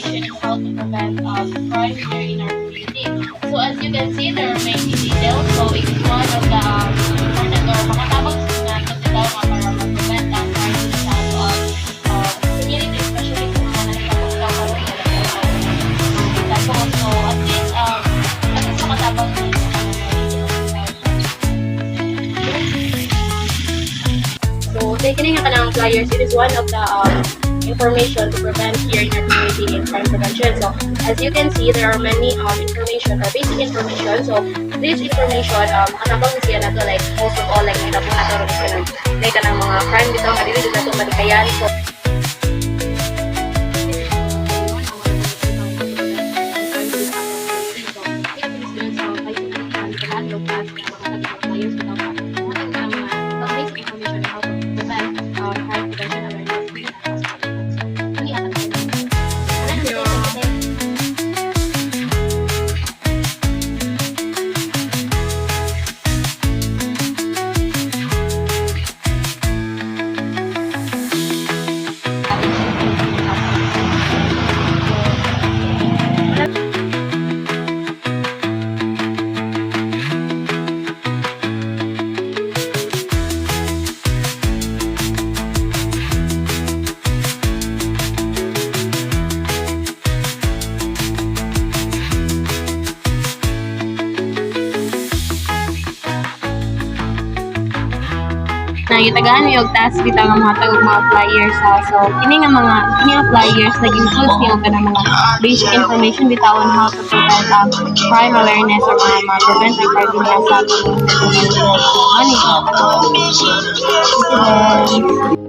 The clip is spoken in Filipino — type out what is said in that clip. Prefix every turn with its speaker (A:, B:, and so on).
A: information on how to prevent crime here in our community. So as you can see, there are many details. So it is one of the important or mga tabang na consider para mag-prevent ang crime sa community, especially kung mga nagkakaroon ng tapos, so at least mga tabang so taking nga kanang flyers, it is one of the information to prevent here in our community in crime prevention. So as you can see, there are many information or basic information. So this information, kanabang siya na to, like most of all, like may napong nato rin like kanang mga crime dito, madili dito itong malikayan. So nangitagahan mo yung task bitaw nga mga tawag mga flyers ha. So kini nga mga flyers nag-include niyo ka ng mga basic information bitaw on how to prevent crime awareness or mga preventive crime din sa community.